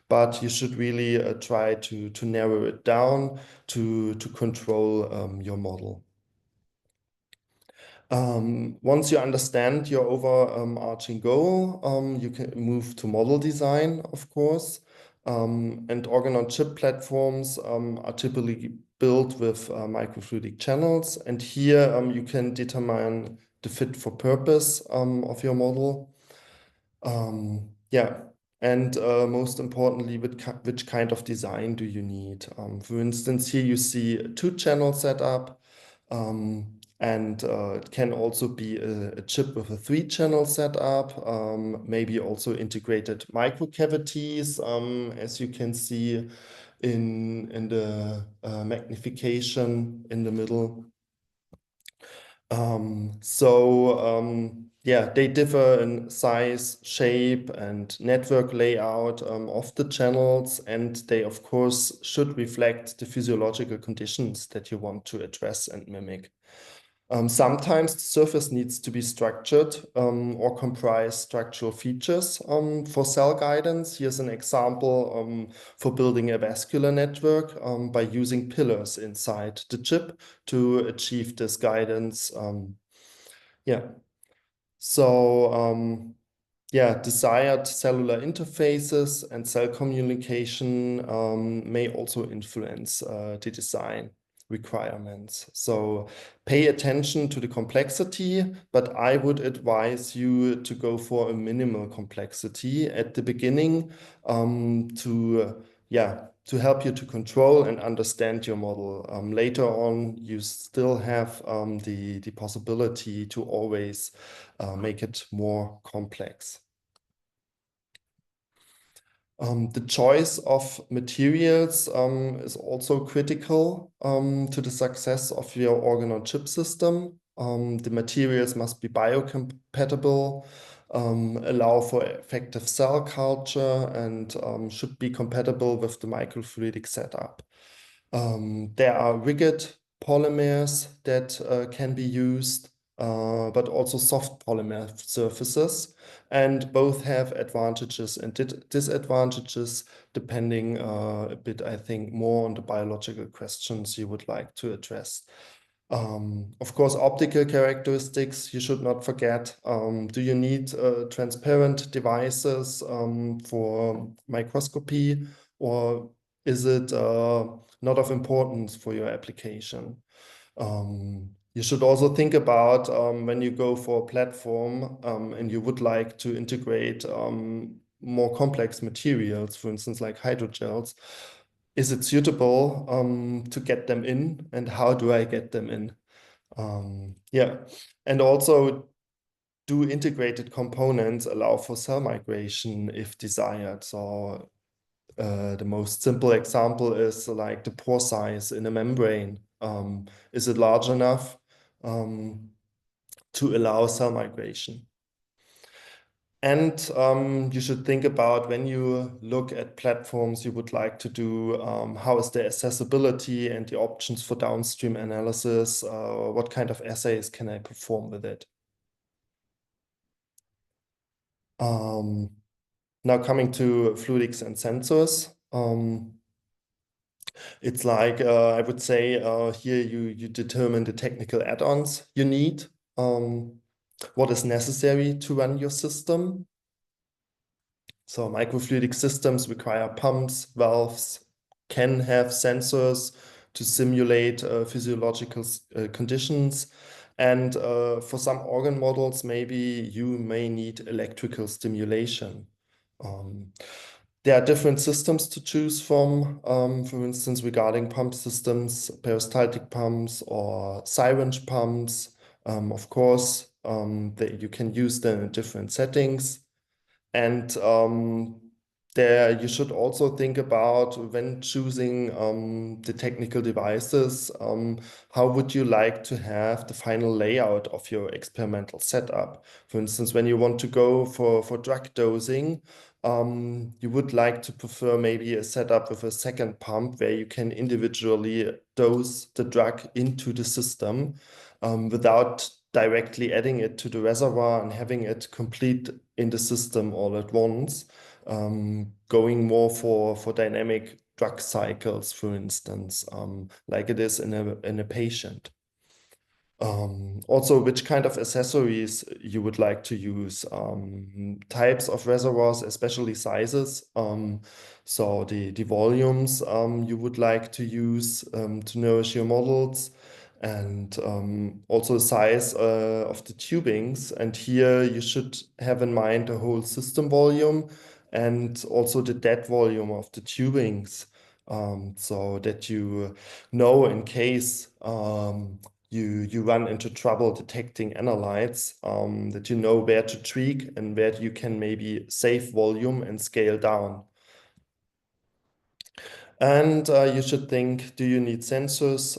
but you should really try to narrow it down to control your model. Once you understand your overarching goal, you can move to model design, of course. And organ-on-chip platforms are typically built with microfluidic channels. And here you can determine the fit for purpose of your model. Yeah. And most importantly, which kind of design do you need? For instance, here you see a 2-channel setup, and it can also be a chip with a 3-channel setup, maybe also integrated microcavities, as you can see in the magnification in the middle. Yeah, they differ in size, shape, and network layout of the channels, and they, of course, should reflect the physiological conditions that you want to address and mimic. Sometimes the surface needs to be structured or comprise structural features for cell guidance. Here's an example for building a vascular network by using pillars inside the chip to achieve this guidance. Yeah. So, yeah, desired cellular interfaces and cell communication may also influence the design requirements. So pay attention to the complexity, but I would advise you to go for a minimal complexity at the beginning to help you to control and understand your model. Later on, you still have the possibility to always make it more complex. The choice of materials is also critical to the success of your organ-on-chip system. The materials must be biocompatible, allow for effective cell culture, and should be compatible with the microfluidic setup. There are rigid polymers that can be used, but also soft polymer surfaces, and both have advantages and disadvantages depending a bit, I think, more on the biological questions you would like to address. Of course, optical characteristics you should not forget. Do you need transparent devices for microscopy, or is it not of importance for your application? You should also think about when you go for a platform and you would like to integrate more complex materials, for instance, like hydrogels. Is it suitable to get them in, and how do I get them in? Yeah, and also, do integrated components allow for cell migration if desired? So the most simple example is like the pore size in a membrane. Is it large enough to allow cell migration? And you should think about, when you look at platforms you would like to do, how is the accessibility and the options for downstream analysis? What kind of assays can I perform with it? Now coming to fluidics and sensors. It's like, I would say, here you determine the technical add-ons you need, what is necessary to run your system. So microfluidic systems require pumps, valves, can have sensors to simulate physiological conditions, And for some organ models, maybe you may need electrical stimulation. There are different systems to choose from, for instance, regarding pump systems, peristaltic pumps or syringe pumps. Of course, that you can use them in different settings. And there you should also think about, when choosing the technical devices, how would you like to have the final layout of your experimental setup? For instance, when you want to go for drug dosing, you would like to prefer maybe a setup with a second pump where you can individually dose the drug into the system without directly adding it to the reservoir and having it complete in the system all at once, going more for dynamic drug cycles, for instance, like it is in a patient. Also, which kind of accessories you would like to use, types of reservoirs, especially sizes. So the volumes you would like to use to nourish your models, and also the size of the tubings. And here you should have in mind the whole system volume and also the dead volume of the tubings, so that you know in case you run into trouble detecting analytes, that you know where to tweak and where you can maybe save volume and scale down. And you should think, do you need sensors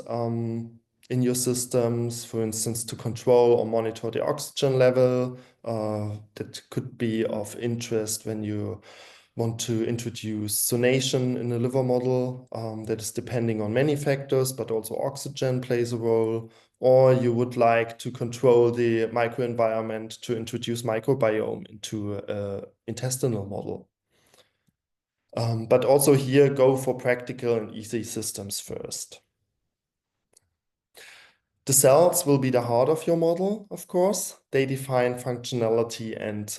in your systems, for instance, to control or monitor the oxygen level? That could be of interest when you want to introduce zonation in a liver model, that is depending on many factors, but also oxygen plays a role. Or you would like to control the microenvironment to introduce microbiome into an intestinal model. But also here, go for practical and easy systems first. The cells will be the heart of your model, of course. They define functionality, and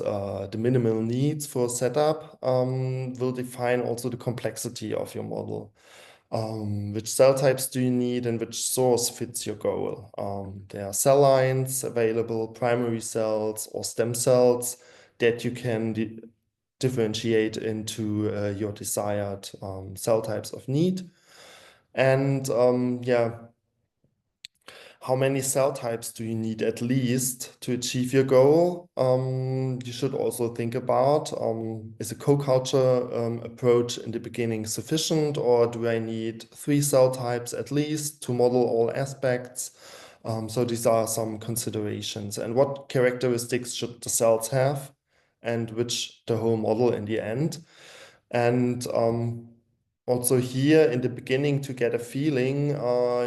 the minimal needs for setup will define also the complexity of your model. Which cell types do you need and which source fits your goal? There are cell lines available, primary cells or stem cells that you can differentiate into your desired cell types of need. And yeah, how many cell types do you need at least to achieve your goal? You should also think about, is a co-culture approach in the beginning sufficient, or do I need 3 cell types at least to model all aspects? So these are some considerations. And what characteristics should the cells have, and which the whole model in the end? And also here in the beginning, to get a feeling,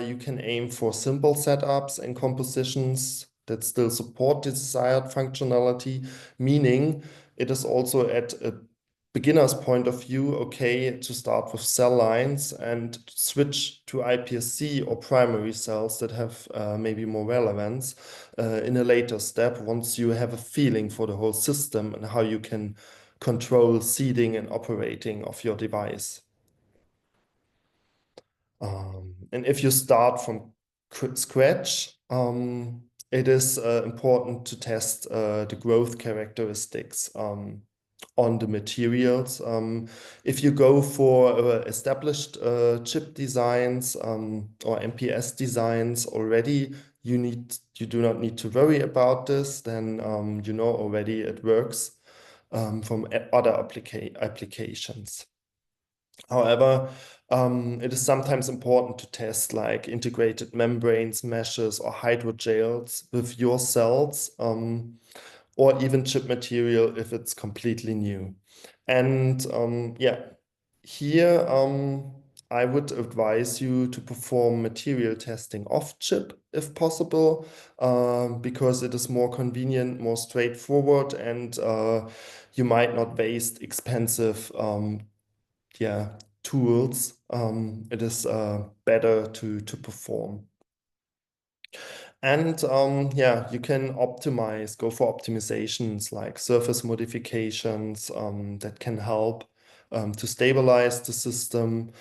you can aim for simple setups and compositions that still support the desired functionality, meaning it is also at a beginner's point of view okay to start with cell lines and switch to iPSC or primary cells that have maybe more relevance in a later step, once you have a feeling for the whole system and how you can control seeding and operating of your device. And if you start from scratch, it is important to test the growth characteristics on the materials. If you go for established chip designs or MPS designs already, you do not need to worry about this. Then you know already it works from other applications. However, it is sometimes important to test like integrated membranes, meshes, or hydrogels with your cells, or even chip material if it's completely new. And yeah, here I would advise you to perform material testing off chip if possible, because it is more convenient, more straightforward, and you might not waste expensive tools. It is better to perform. And yeah, you can go for optimizations like surface modifications that can help to stabilize the system.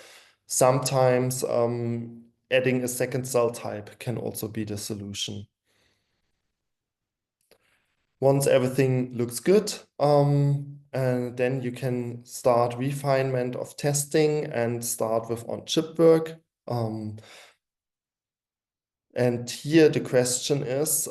Sometimes adding a second cell type can also be the solution. Once everything looks good, and then you can start refinement of testing and start with on-chip work. And here the question is,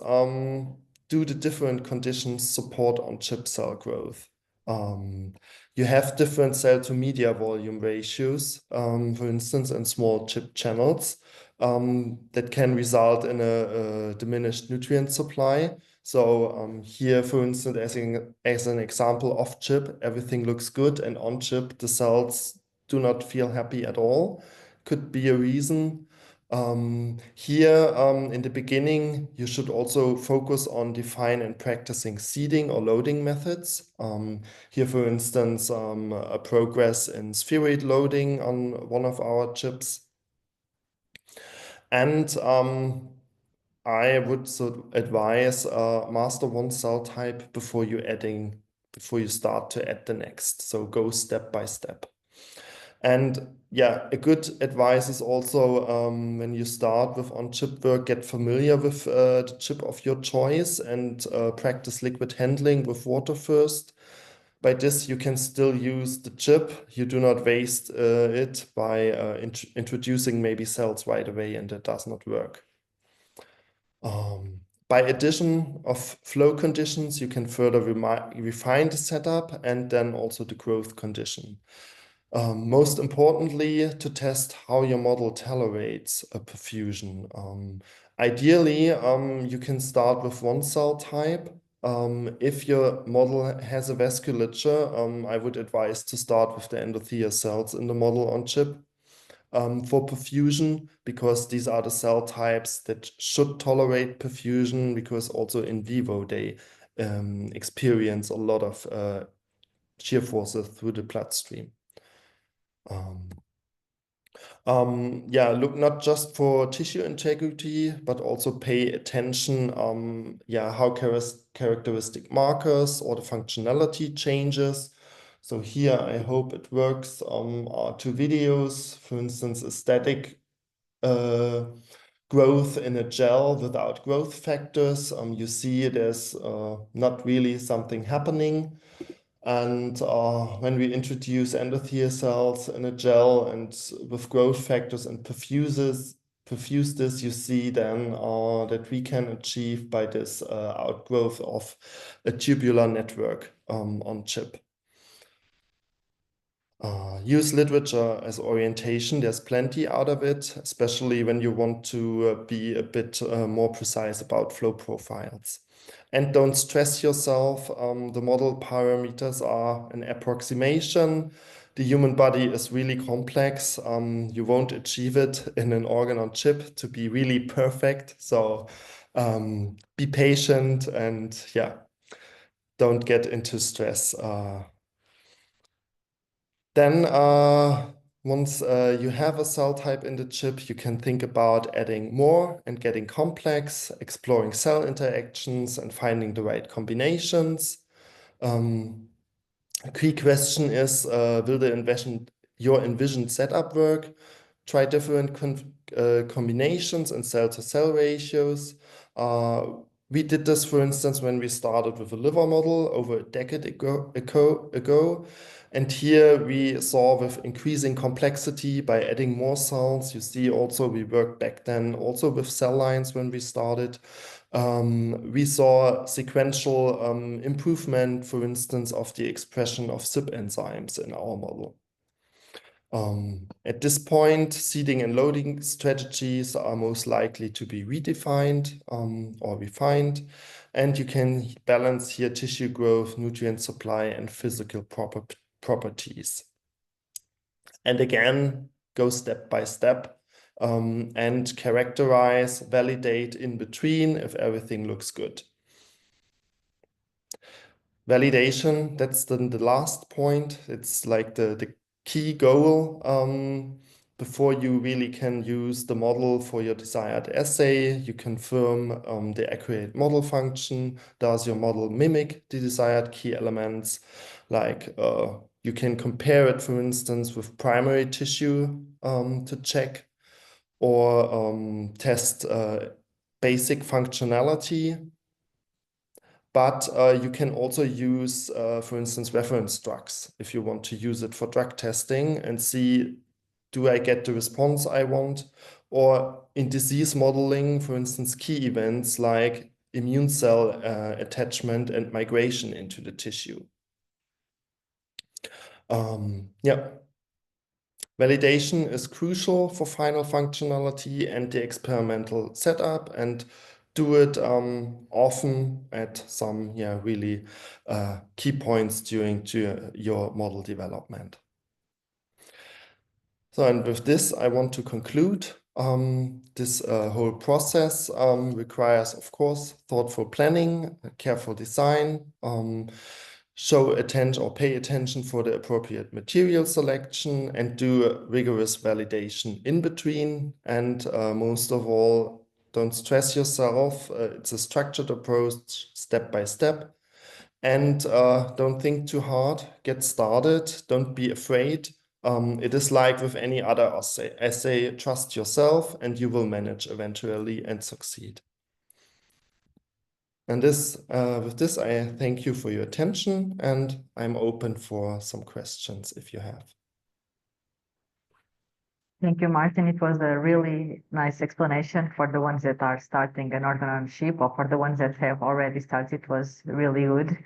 do the different conditions support on-chip cell growth? You have different cell to media volume ratios, for instance, in small chip channels, that can result in a diminished nutrient supply. So here, for instance, as an example, off chip, everything looks good, and on chip, the cells do not feel happy at all. Could be a reason. Here, in the beginning, you should also focus on define and practicing seeding or loading methods. Here, for instance, a progress in spheroid loading on one of our chips. And I would advise master one cell type before you start to add the next. So go step by step. And yeah, a good advice is also when you start with on-chip work, get familiar with the chip of your choice and practice liquid handling with water first. By this, you can still use the chip. You do not waste it by introducing maybe cells right away, and that does not work. By addition of flow conditions, you can further refine the setup and then also the growth condition. Most importantly, to test how your model tolerates a perfusion. Ideally, you can start with one cell type. If your model has a vasculature, I would advise to start with the endothelial cells in the model on chip for perfusion, because these are the cell types that should tolerate perfusion, because also in vivo they experience a lot of shear forces through the bloodstream. Yeah, look not just for tissue integrity, but also pay attention, how characteristic markers or the functionality changes. So here, I hope it works. Are two videos, for instance, a static growth in a gel without growth factors. You see there's not really something happening. And when we introduce endothelial cells in a gel and with growth factors and perfuse this, you see then that we can achieve by this outgrowth of a tubular network on chip. Use literature as orientation. There's plenty out of it, especially when you want to be a bit more precise about flow profiles. And don't stress yourself. The model parameters are an approximation. The human body is really complex. You won't achieve it in an organ on chip to be really perfect. So be patient and don't get into stress. Then once you have a cell type in the chip, you can think about adding more and getting complex, exploring cell interactions and finding the right combinations. A key question is, will your envisioned setup work? Try different combinations and cell-to-cell ratios. We did this, for instance, when we started with a liver model over a decade ago. And here we saw with increasing complexity by adding more cells. You see also we worked back then also with cell lines when we started. We saw sequential improvement, for instance, of the expression of CYP enzymes in our model. At this point, seeding and loading strategies are most likely to be redefined or refined, and you can balance here tissue growth, nutrient supply, and physical properties. And again, go step by step and characterize, validate in between if everything looks good. Validation, that's then the last point. It's like the key goal before you really can use the model for your desired assay. You confirm the accurate model function. Does your model mimic the desired key elements? Like you can compare it, for instance, with primary tissue to check, or test basic functionality. But you can also use, for instance, reference drugs if you want to use it for drug testing and see, do I get the response I want? Or in disease modeling, for instance, key events like immune cell attachment and migration into the tissue. Yeah. Validation is crucial for final functionality and the experimental setup, and do it often at some really key points during your model development. So, and with this, I want to conclude. This whole process requires, of course, thoughtful planning, careful design, show attention or pay attention for the appropriate material selection, and do rigorous validation in between. And most of all, don't stress yourself. It's a structured approach, step by step. And don't think too hard. Get started. Don't be afraid. It is like with any other essay, trust yourself and you will manage eventually and succeed. And with this, I thank you for your attention, and I'm open for some questions if you have. Thank you, Martin. It was a really nice explanation for the ones that are starting an organ on chip, or for the ones that have already started. It was really good.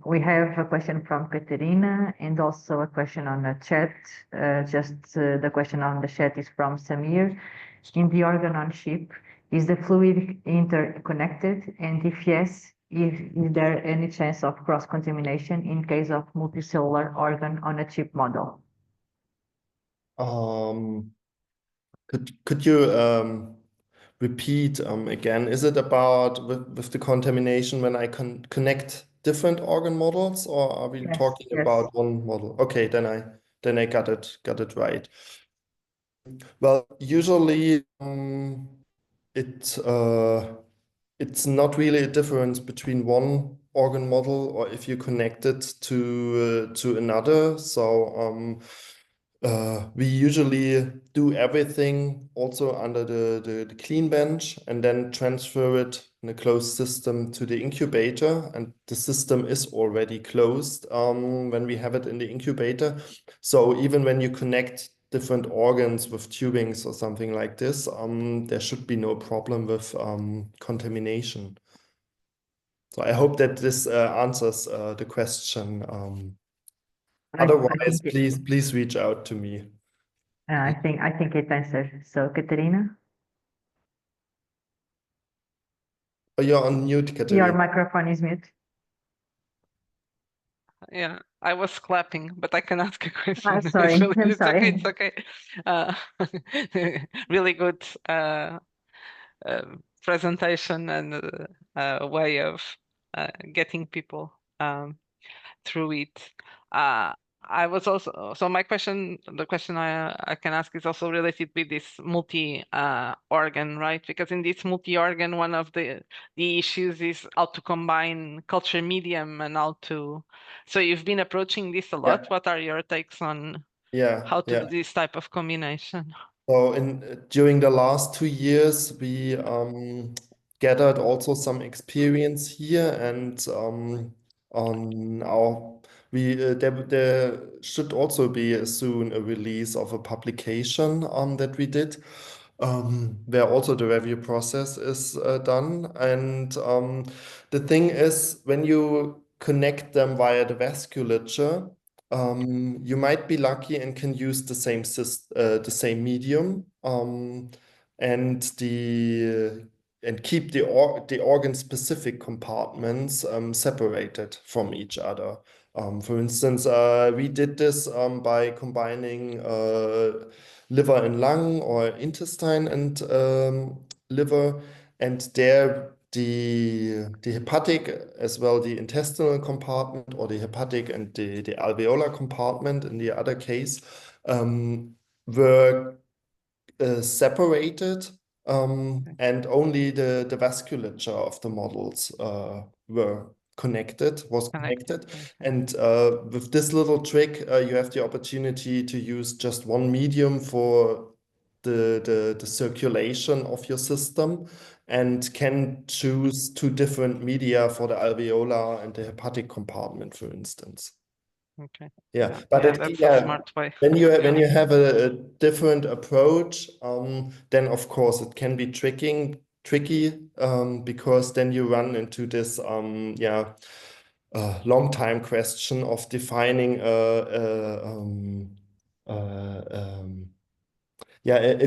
We have a question from Catarina and also a question on the chat. The question on the chat is from Samir. In the organ on chip, is the fluid interconnected? And if yes, is there any chance of cross-contamination in case of multicellular organ on a chip model? Could you repeat again? Is it about with the contamination when I connect different organ models, or are we talking about one model? Okay, then I got it right. Well, usually it's not really a difference between one organ model or if you connect it to another. So we usually do everything also under the clean bench and then transfer it in a closed system to the incubator. And the system is already closed when we have it in the incubator. So even when you connect different organs with tubings or something like this, there should be no problem with contamination. So I hope that this answers the question. Otherwise, please reach out to me. I think it answered. So, Catarina? Oh, you're on mute, Catarina. Your microphone is mute. Yeah, I was clapping, but I can ask a question. Sorry, I'm sorry. It's okay. Really good presentation and way of getting people through it. I was also, so my question, the question I can ask is also related with this multi-organ, right? Because in this multi-organ, one of the issues is how to combine culture medium and how to, so you've been approaching this a lot. Yeah. What are your takes on how to do this type of combination? So during the last 2 years, we gathered also some experience here, and on our there should also be soon a release of a publication that we did, where also the review process is done. And the thing is, when you connect them via the vasculature, you might be lucky and can use the same medium and keep the organ-specific compartments separated from each other. For instance, we did this by combining liver and lung, or intestine and liver, and there the hepatic as well, the intestinal compartment, or the hepatic and the alveolar compartment in the other case, were separated, and only the vasculature of the models was connected. And with this little trick, you have the opportunity to use just one medium for the circulation of your system, and can choose two different media for the alveolar and the hepatic compartment, for instance. Okay. Yeah, but that's a smart way. when you have a different approach, then of course it can be tricky, because then you run into this long time question of defining a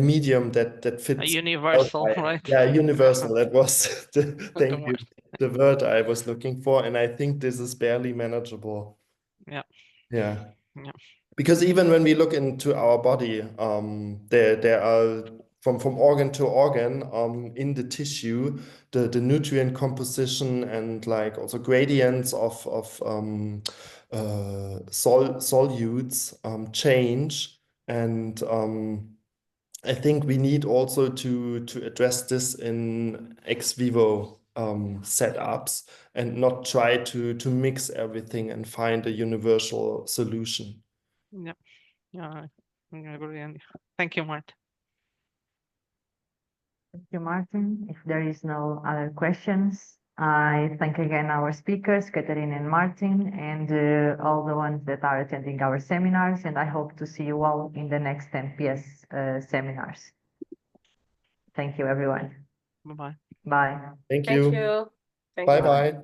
medium that fits. A universal, right? Yeah, universal. That was thank you, the word I was looking for, and I think this is barely manageable. Yeah. Yeah. Yeah. Because even when we look into our body, there are from organ to organ in the tissue, the nutrient composition and like also gradients of solutes change, and I think we need also to address this in ex vivo setups and not try to mix everything and find a universal solution. Yeah, I agree. And thank you, Martin. Thank you, Martin. If there is no other questions, I thank again our speakers, Catarina and Martin, and all the ones that are attending our seminars, and I hope to see you all in the next MPS seminars. Thank you, everyone. Bye-bye. Bye. Thank Thank you. you. Thank you. Bye-bye.